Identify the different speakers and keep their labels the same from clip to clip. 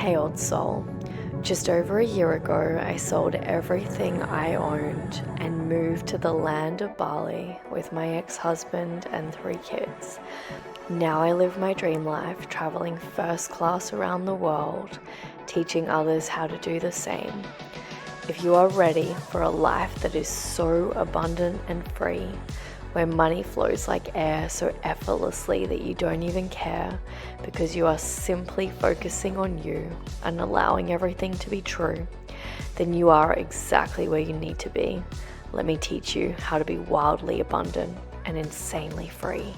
Speaker 1: Hey old soul, just over a year ago I sold everything I owned and moved to the land of Bali with my ex-husband and 3 kids. Now I live my dream life, traveling first class around the world, teaching others how to do the same. If you are ready for a life that is so abundant and free, where money flows like air so effortlessly that you don't even care because you are simply focusing on you and allowing everything to be true, then you are exactly where you need to be. Let me teach you how to be wildly abundant and insanely free.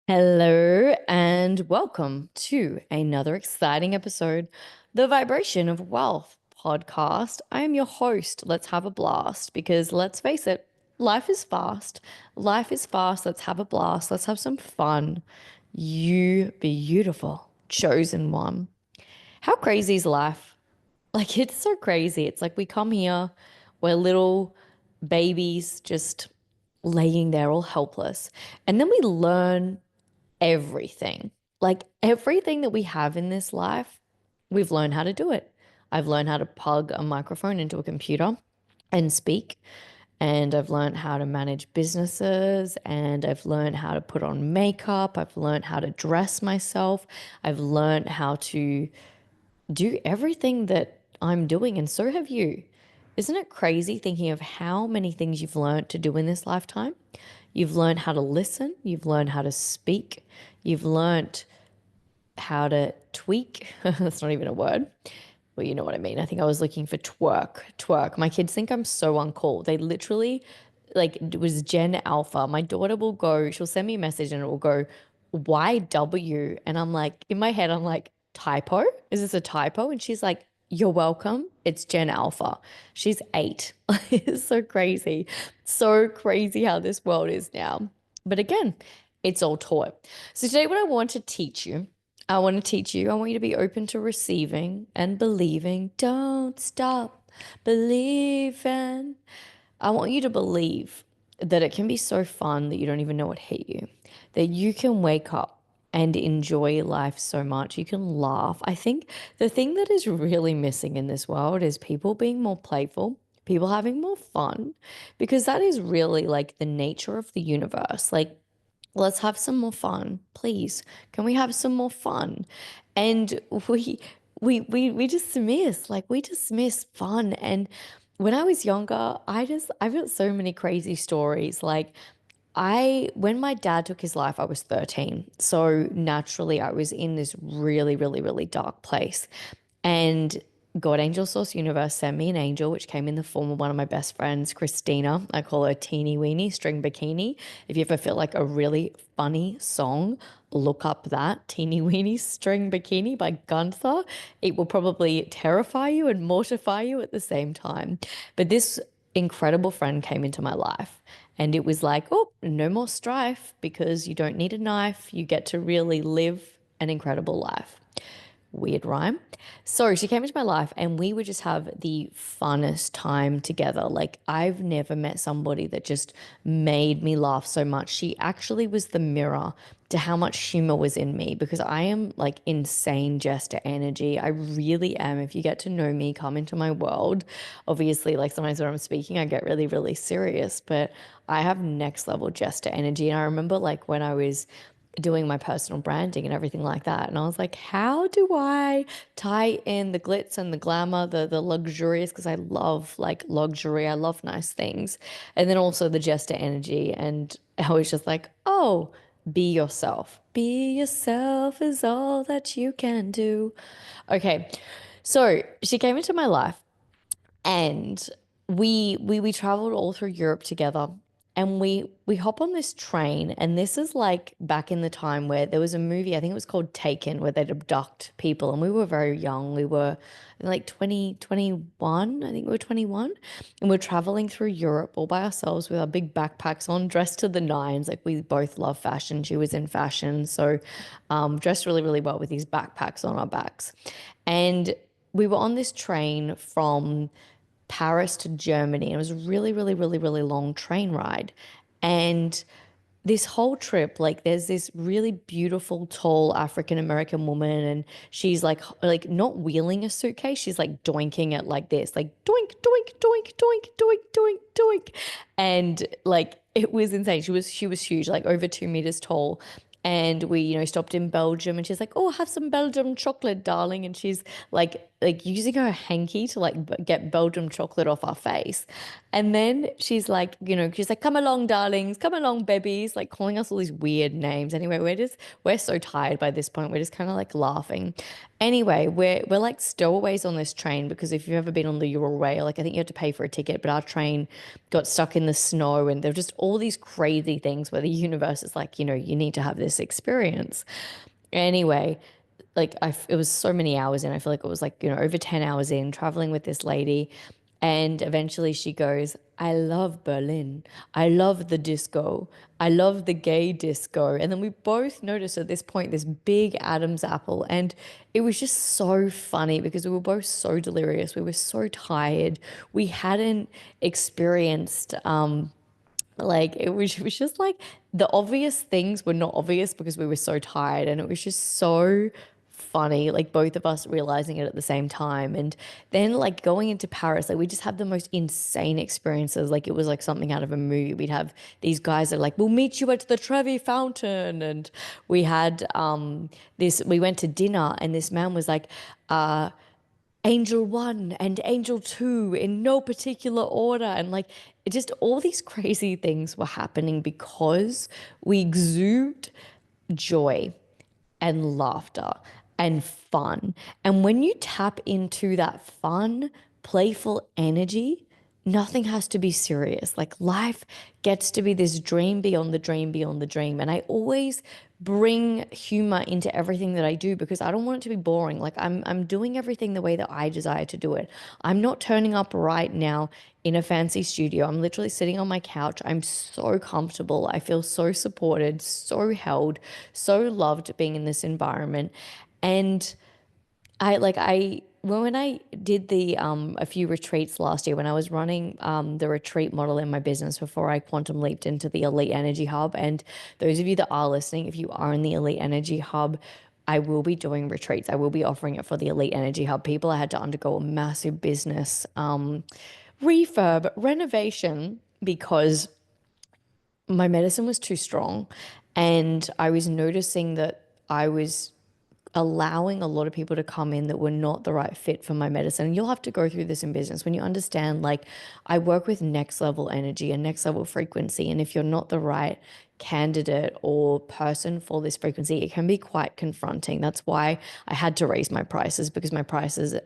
Speaker 1: Hello and welcome to another exciting episode, the Vibration of Wealth podcast. I am your host. Let's have a blast because let's face it, life is fast. Life is fast. Let's have a blast. Let's have some fun. You beautiful, chosen one. How crazy is life? Like, it's so crazy. It's like we come here, we're little babies just laying there all helpless. And then we learn everything. Like everything that we have in this life, we've learned how to do it. I've learned how to plug a microphone into a computer and speak. And I've learned how to manage businesses and I've learned how to put on makeup. I've learned how to dress myself. I've learned how to do everything that I'm doing. And so have you. Isn't it crazy thinking of how many things you've learned to do in this lifetime? You've learned how to listen, you've learned how to speak, you've learned how to tweak. That's not even a word. Well, you know what I mean. I think I was looking for twerk. Twerk. My kids think I'm so uncool. They literally, like, it was Gen Alpha. My daughter will go, she'll send me a message and it will go, YW. And I'm like, in my head, I'm like, typo? Is this a typo? And she's like, you're welcome. It's Gen Alpha. She's 8. It's so crazy. So crazy how this world is now. But again, it's all taught. So today, what I want to teach you, I want to teach you, I want you to be open to receiving and believing. Don't stop believing. I want you to believe that it can be so fun that you don't even know it hit you, that you can wake up and enjoy life so much. You can laugh. I think the thing that is really missing in this world is people being more playful, people having more fun, because that is really like the nature of the universe. Like, let's have some more fun, please. Can we have some more fun? And we dismiss fun. And when I was younger, I've got so many crazy stories. Like when my dad took his life, I was 13. So naturally I was in this really, really, really dark place. And God Angel Source Universe sent me an angel, which came in the form of one of my best friends, Christina. I call her Teeny Weeny String Bikini. If you ever feel like a really funny song, look up that Teeny Weeny String Bikini by Gunther. It will probably terrify you and mortify you at the same time. But this incredible friend came into my life. And it was like, oh, no more strife because you don't need a knife. You get to really live an incredible life. Weird rhyme. So she came into my life and we would just have the funnest time together. Like, I've never met somebody that just made me laugh so much. She actually was the mirror to how much humor was in me because I am like insane jester energy. I really am. If you get to know me, come into my world. Obviously, like sometimes when I'm speaking, I get really, really serious, but I have next level jester energy. And I remember like when I was doing my personal branding and everything like that. And I was like, how do I tie in the glitz and the glamour, the luxurious, because I love like luxury, I love nice things. And then also the jester energy. And I was just like, oh, be yourself. Be yourself is all that you can do. Okay. So she came into my life and we traveled all through Europe together and we hop on this train and this is like back in the time where there was a movie, I think it was called Taken, where they'd abduct people and we were very young. We were like 2021. I think we were 21 and we're traveling through Europe all by ourselves with our big backpacks on, dressed to the nines. Like, we both love fashion. She was in fashion, so dressed really, really well with these backpacks on our backs. And we were on this train from Paris to Germany. And it was a really, really, really, really long train ride. And this whole trip, like there's this really beautiful, tall African American woman, and she's like not wheeling a suitcase, she's like doinking it like this, like doink, doink, doink, doink, doink, doink, doink. And like it was insane. She was huge, like over 2 meters tall. And we, stopped in Belgium, and she's like, "Oh, have some Belgium chocolate, darling." And she's like using her hanky to like get Belgium chocolate off our face. And then she's like, "Come along, darlings, come along, babies," like calling us all these weird names. Anyway, we're so tired by this point. We're just kind of like laughing. Anyway, we're like stowaways on this train because if you've ever been on the Euro Rail, like I think you have to pay for a ticket, but our train got stuck in the snow, and there were just all these crazy things where the universe is like, you need to have this experience. Anyway, like it was so many hours in. I feel like it was like, over 10 hours in traveling with this lady. And eventually she goes, "I love Berlin. I love the disco. I love the gay disco." And then we both noticed at this point this big Adam's apple. And it was just so funny because we were both so delirious. We were so tired. We hadn't experienced like it was just like the obvious things were not obvious because we were so tired, and it was just so funny, like both of us realizing it at the same time. And then like going into Paris, like we just had the most insane experiences. Like it was like something out of a movie. We'd have these guys that are like, "We'll meet you at the Trevi Fountain." And we had we went to dinner, and this man was like, Angel One and Angel Two in no particular order. And like, it just all these crazy things were happening because we exude joy and laughter and fun. And when you tap into that fun, playful energy, nothing has to be serious. Like life gets to be this dream beyond the dream beyond the dream. And I always bring humor into everything that I do because I don't want it to be boring. Like I'm doing everything the way that I desire to do it. I'm not turning up right now in a fancy studio. I'm literally sitting on my couch. I'm so comfortable. I feel so supported, so held, so loved being in this environment. And when I did the a few retreats last year when I was running the retreat model in my business before I quantum leaped into the Elite Energy Hub. And those of you that are listening, if you are in the Elite Energy Hub, I will be doing retreats. I will be offering it for the Elite Energy Hub. People, I had to undergo a massive business refurb renovation because my medicine was too strong, and I was noticing that I was allowing a lot of people to come in that were not the right fit for my medicine. And you'll have to go through this in business when you understand, like, I work with next level energy and next level frequency. And if you're not the right candidate or person for this frequency, it can be quite confronting. That's why I had to raise my prices, because my prices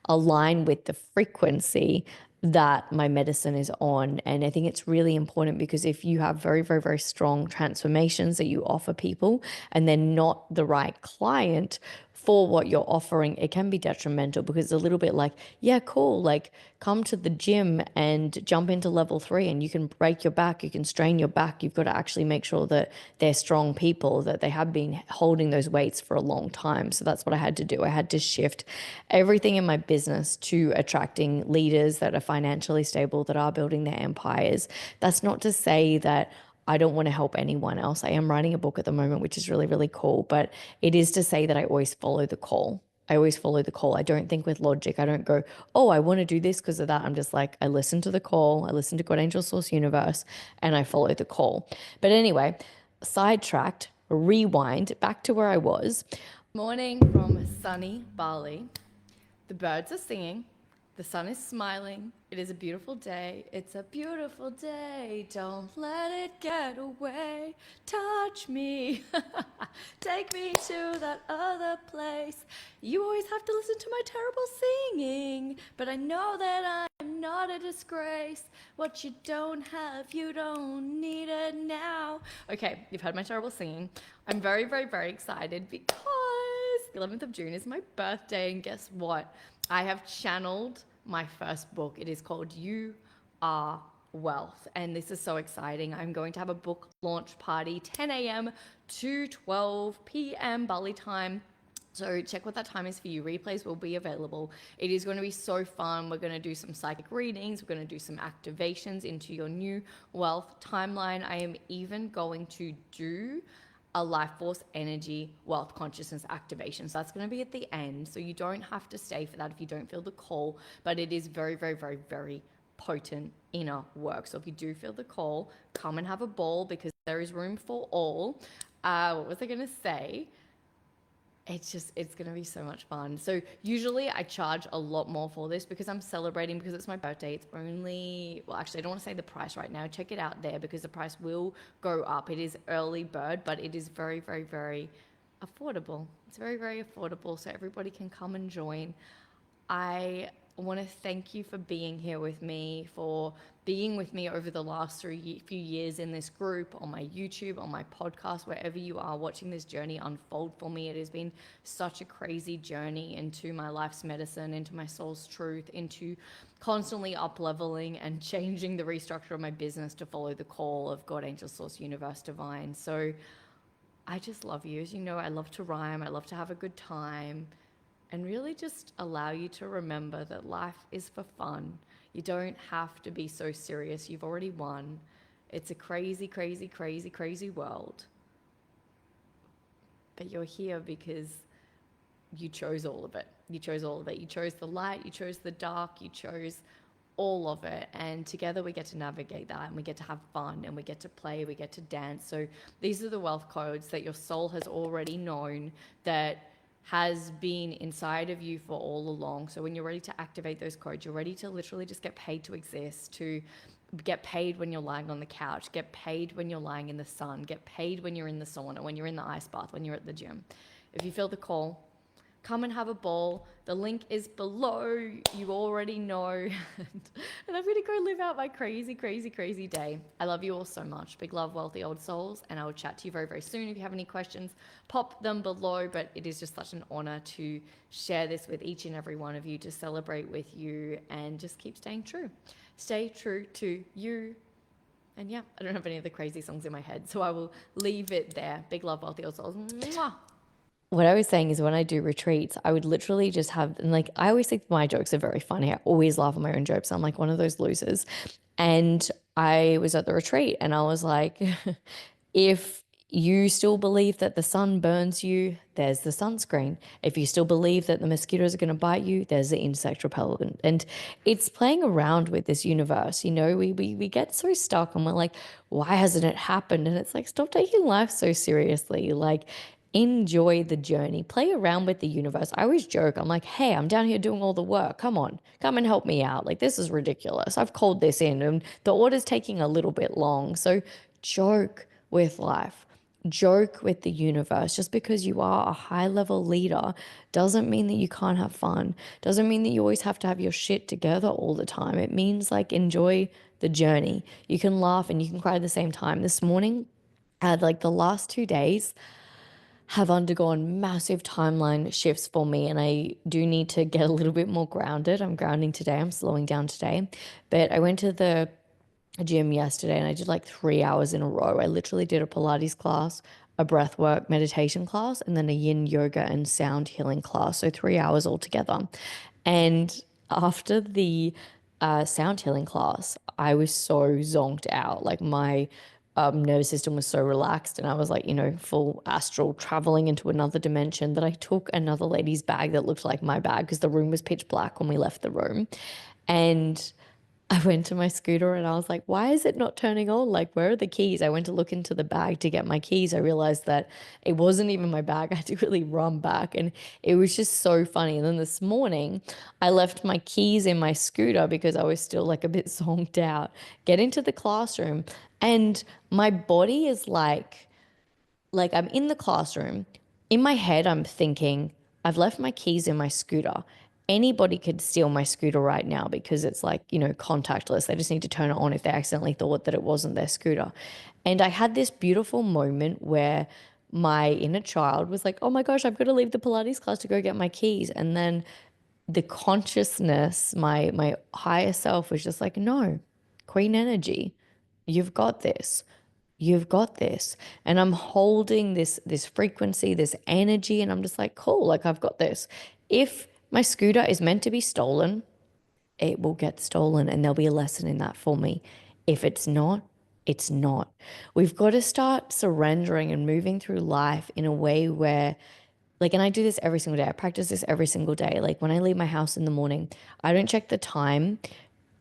Speaker 1: align with the frequency that my medicine is on. And I think it's really important because if you have very, very, very strong transformations that you offer people and they're not the right client for what you're offering, it can be detrimental because it's a little bit like, yeah, cool, like come to the gym and jump into level 3 and you can break your back, you can strain your back. You've got to actually make sure that they're strong people, that they have been holding those weights for a long time. So that's what I had to do. I had to shift everything in my business to attracting leaders that are financially stable, that are building their empires. That's not to say that I don't want to help anyone else. I am writing a book at the moment, which is really, really cool. But it is to say that I always follow the call. I always follow the call. I don't think with logic. I don't go, "Oh, I want to do this because of that." I'm just like, I listen to the call. I listen to God, Angel, Source, Universe, and I follow the call. But anyway, sidetracked, rewind back to where I was. Morning from sunny Bali. The birds are singing. The sun is smiling. It is a beautiful day. It's a beautiful day. Don't let it get away. Touch me. Take me to that other place. You always have to listen to my terrible singing. But I know that I'm not a disgrace. What you don't have, you don't need it now. Okay, you've heard my terrible singing. I'm very, very, very excited because the 11th of June is my birthday. And guess what? I have channeled my first book. It is called You Are Wealth. And this is so exciting. I'm going to have a book launch party, 10 a.m. to 12 p.m. Bali time. So check what that time is for you. Replays will be available. It is going to be so fun. We're going to do some psychic readings. We're going to do some activations into your new wealth timeline. I am even going to do a life force energy wealth consciousness activation. So that's going to be at the end. So you don't have to stay for that if you don't feel the call, but it is very, very, very, very potent inner work. So if you do feel the call, come and have a ball because there is room for all. What was I going to say? It's going to be so much fun. So usually I charge a lot more for this because I'm celebrating, because it's my birthday. It's only, well, actually I don't want to say the price right now. Check it out there because the price will go up. It is early bird, but it is very, very, very affordable. It's very, very affordable. So everybody can come and join. I want to thank you for being here with me, for being with me over the last few years in this group, on my YouTube, on my podcast, wherever you are watching this journey unfold for me. It has been such a crazy journey into my life's medicine, into my soul's truth, into constantly up leveling and changing the restructure of my business to follow the call of God, angel, source, universe, divine. So I just love you. As you know, I love to rhyme. I love to have a good time and really just allow you to remember that life is for fun. You don't have to be so serious. You've already won. It's a crazy, crazy, crazy, crazy world. But you're here because you chose all of it. You chose all of it. You chose the light, you chose the dark, you chose all of it. And together we get to navigate that, and we get to have fun, and we get to play, we get to dance. So these are the wealth codes that your soul has already known, that has been inside of you for all along. So when you're ready to activate those codes, you're ready to literally just get paid to exist, to get paid when you're lying on the couch, get paid when you're lying in the sun, get paid when you're in the sauna, when you're in the ice bath, when you're at the gym. If you feel the call, come and have a ball. The link is below. You already know. And I'm going to go live out my crazy, crazy, crazy day. I love you all so much. Big love, wealthy old souls. And I will chat to you very, very soon. If you have any questions, pop them below. But it is just such an honor to share this with each and every one of you, to celebrate with you, and just keep staying true. Stay true to you. And yeah, I don't have any of the crazy songs in my head, so I will leave it there. Big love, wealthy old souls. Mwah. What I was saying is, when I do retreats, I would literally just have, and like, I always think my jokes are very funny. I always laugh at my own jokes. I'm like one of those losers. And I was at the retreat and I was like, if you still believe that the sun burns you, there's the sunscreen. If you still believe that the mosquitoes are going to bite you, there's the insect repellent. And it's playing around with this universe. You know, we get so stuck and we're like, why hasn't it happened? And it's like, stop taking life so seriously. Like, enjoy the journey, play around with the universe. I always joke, I'm like, hey, I'm down here doing all the work. Come on, come and help me out. Like, this is ridiculous. I've called this in and the order's taking a little bit long. So joke with life. Joke with the universe. Just because you are a high level leader doesn't mean that you can't have fun. Doesn't mean that you always have to have your shit together all the time. It means, like, enjoy the journey. You can laugh and you can cry at the same time. This morning, I had like the last 2 days have undergone massive timeline shifts for me, and I do need to get a little bit more grounded. I'm grounding today, I'm slowing down today. But I went to the gym yesterday and I did like 3 hours in a row. I literally did a Pilates class, a breathwork meditation class, and then a yin yoga and sound healing class. So 3 hours altogether. And after the sound healing class, I was so zonked out. Like, my nervous system was so relaxed, and I was like, full astral traveling into another dimension, that I took another lady's bag that looked like my bag because the room was pitch black when we left the room. And I went to my scooter and I was like, why is it not turning on? Like, where are the keys? I went to look into the bag to get my keys. I realized that it wasn't even my bag. I had to really run back, and it was just so funny. And then this morning, I left my keys in my scooter because I was still like a bit zonked out. Get into the classroom, and my body is like I'm in the classroom. In my head, I'm thinking, I've left my keys in my scooter. Anybody could steal my scooter right now because it's like, contactless. They just need to turn it on if they accidentally thought that it wasn't their scooter. And I had this beautiful moment where my inner child was like, oh my gosh, I've got to leave the Pilates class to go get my keys. And then the consciousness, my higher self was just like, no, queen energy, you've got this. You've got this. And I'm holding this frequency, this energy, and I'm just like, cool, like I've got this. If my scooter is meant to be stolen, it will get stolen and there'll be a lesson in that for me. If it's not, it's not. We've got to start surrendering and moving through life in a way where, like, and I do this every single day. I practice this every single day. Like when I leave my house in the morning, I don't check the time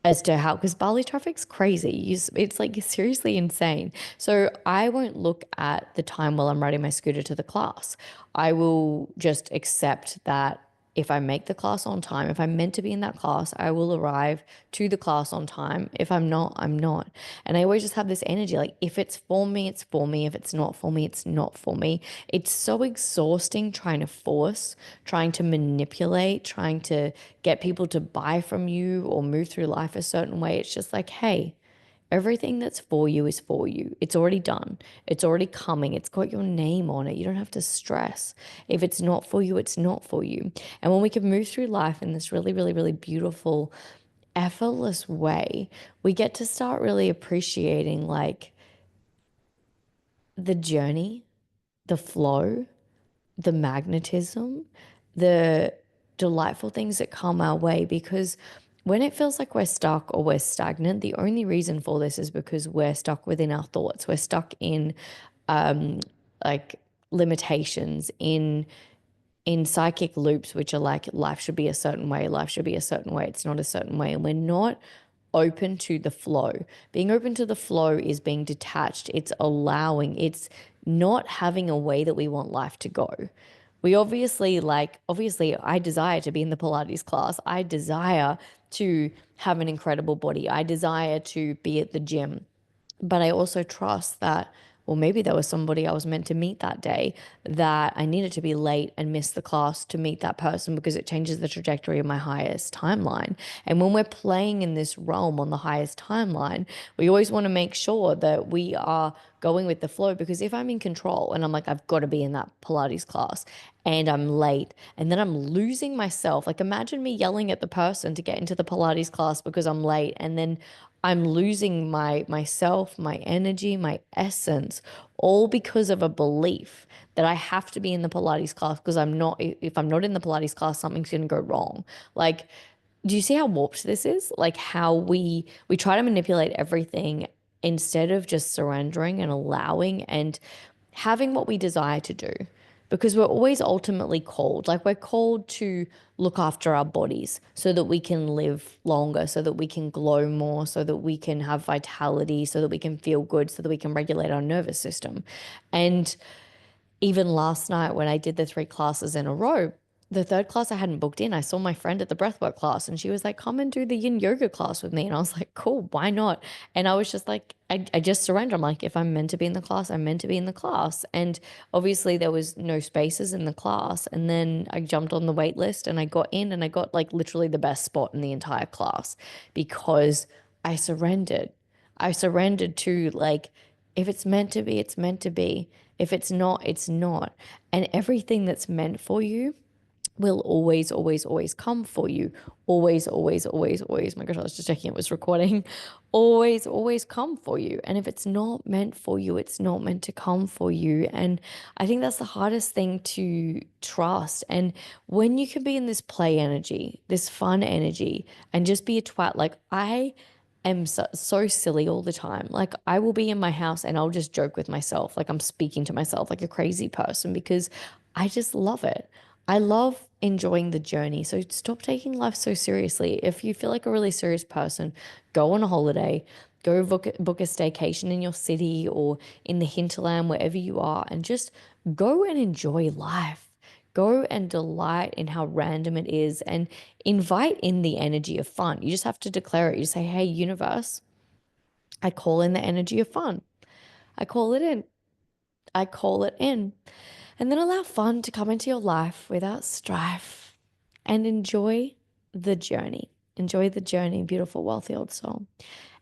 Speaker 1: as to how, because Bali traffic's crazy. It's like seriously insane. So I won't look at the time while I'm riding my scooter to the class. I will just accept that if I make the class on time, if I'm meant to be in that class, I will arrive to the class on time. If I'm not, I'm not. And I always just have this energy like, if it's for me, it's for me. If it's not for me, it's not for me. It's so exhausting trying to force, trying to manipulate, trying to get people to buy from you or move through life a certain way. It's just like, hey, everything that's for you is for you. It's already done. It's already coming. It's got your name on it. You don't have to stress. If it's not for you, it's not for you. And when we can move through life in this really, really, really beautiful, effortless way, we get to start really appreciating like the journey, the flow, the magnetism, the delightful things that come our way. Because when it feels like we're stuck or we're stagnant, the only reason for this is because we're stuck within our thoughts. We're stuck in like limitations, in psychic loops, which are like life should be a certain way, life should be a certain way, it's not a certain way. And we're not open to the flow. Being open to the flow is being detached, it's allowing, it's not having a way that we want life to go. We obviously, like, obviously, I desire to be in the Pilates class. I desire to have an incredible body. I desire to be at the gym. But I also trust that, well, maybe there was somebody I was meant to meet that day that I needed to be late and miss the class to meet that person because it changes the trajectory of my highest timeline. And when we're playing in this realm on the highest timeline, we always want to make sure that we are going with the flow, because if I'm in control and I'm like, I've got to be in that Pilates class and I'm late and then I'm losing myself, like imagine me yelling at the person to get into the Pilates class because I'm late, and then I'm losing myself, my energy, my essence, all because of a belief that I have to be in the Pilates class because I'm not, if I'm not in the Pilates class, something's going to go wrong. Like, do you see how warped this is? Like how we try to manipulate everything instead of just surrendering and allowing and having what we desire to do, because we're always ultimately called, like we're called to look after our bodies so that we can live longer, so that we can glow more, so that we can have vitality, so that we can feel good, so that we can regulate our nervous system. And even last night when I did the 3 classes in a row, the third class I hadn't booked in, I saw my friend at the breathwork class and she was like, come and do the yin yoga class with me. And I was like, cool, why not? And I was just like, I just surrender. I'm like, if I'm meant to be in the class, I'm meant to be in the class. And obviously there was no spaces in the class. And then I jumped on the wait list and I got in and I got like literally the best spot in the entire class because I surrendered. I surrendered to like, if it's meant to be, it's meant to be. If it's not, it's not. And everything that's meant for you will always, always, always come for you. Always, always, always, always. My gosh, I was just checking it was recording. Always, always come for you. And if it's not meant for you, it's not meant to come for you. And I think that's the hardest thing to trust. And when you can be in this play energy, this fun energy, and just be a twat, like I am so silly all the time. Like I will be in my house and I'll just joke with myself, like I'm speaking to myself like a crazy person because I just love it. I love enjoying the journey. So stop taking life so seriously. If you feel like a really serious person, go on a holiday, go book a staycation in your city or in the hinterland, wherever you are, and just go and enjoy life. Go and delight in how random it is and invite in the energy of fun. You just have to declare it. You say, hey, universe, I call in the energy of fun. I call it in. I call it in. And then allow fun to come into your life without strife and enjoy the journey. Enjoy the journey, beautiful, wealthy old soul.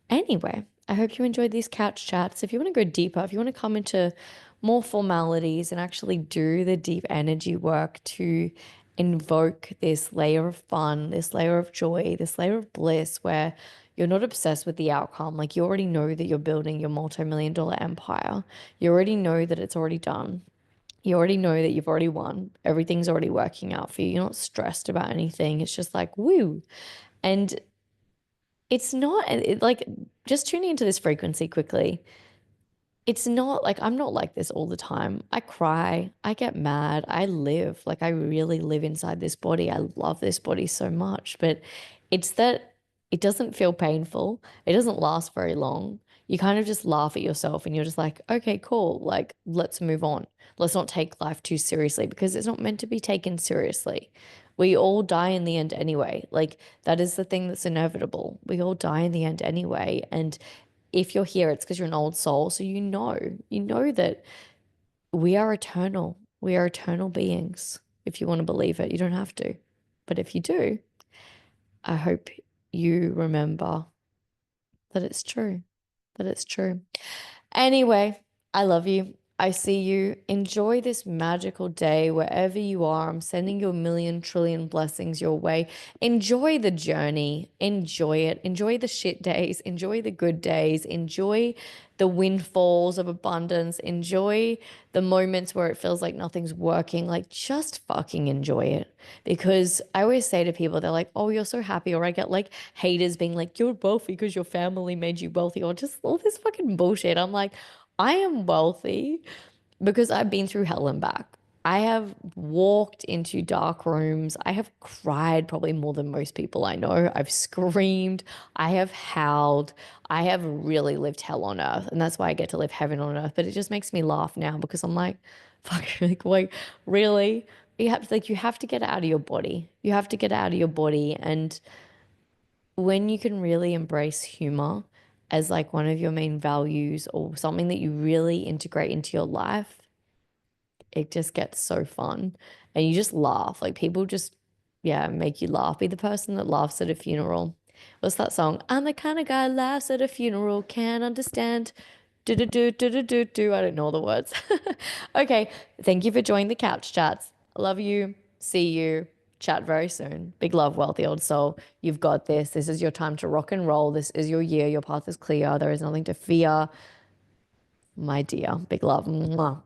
Speaker 1: Anyway, I hope you enjoyed these couch chats. If you want to go deeper, if you want to come into more formalities and actually do the deep energy work to invoke this layer of fun, this layer of joy, this layer of bliss where You're not obsessed with the outcome. Like you already know that you're building your multi-million dollar empire. You already know that it's already done. You already know that you've already won. Everything's already working out for you. You're not stressed about anything. It's just like, woo. And it's not like just tuning into this frequency quickly. It's not like I'm not like this all the time. I cry, I get mad, I live. Like I really live inside this body. I love this body so much, but it's that it doesn't feel painful. It doesn't last very long. You kind of just laugh at yourself and you're just like, okay, cool. Like, let's move on. Let's not take life too seriously because it's not meant to be taken seriously. We all die in the end anyway. Like, that is the thing that's inevitable. We all die in the end anyway. And if you're here, it's because you're an old soul. So you know that we are eternal. We are eternal beings. If you want to believe it, you don't have to. But if you do, I hope you remember that it's true, that it's true. Anyway, I love you. I see you. Enjoy this magical day wherever you are. I'm sending you a million trillion blessings your way. Enjoy the journey. Enjoy it. Enjoy the shit days. Enjoy the good days. Enjoy the windfalls of abundance. Enjoy the moments where it feels like nothing's working. Like, just fucking enjoy it. Because I always say to people, they're like, oh, you're so happy. Or I get like haters being like, you're wealthy because your family made you wealthy. Or just all this fucking bullshit. I'm like, I am wealthy because I've been through hell and back. I have walked into dark rooms. I have cried probably more than most people I know. I've screamed. I have howled. I have really lived hell on earth. And that's why I get to live heaven on earth. But it just makes me laugh now because I'm like, fuck, like, wait, really? You have to get out of your body. You have to get out of your body. And when you can really embrace humor as like one of your main values or something that you really integrate into your life, it just gets so fun. And you just laugh. Like people just, yeah, make you laugh. Be the person that laughs at a funeral. What's that song? I'm the kind of guy laughs at a funeral, can't understand. Do do do do do do do. I don't know all the words. Okay, thank you for joining the couch chats. I love you. See you. Chat very soon. Big love, wealthy old soul. You've got this. This is your time to rock and roll. This is your year. Your path is clear. There is nothing to fear, my dear. Big love. Mwah.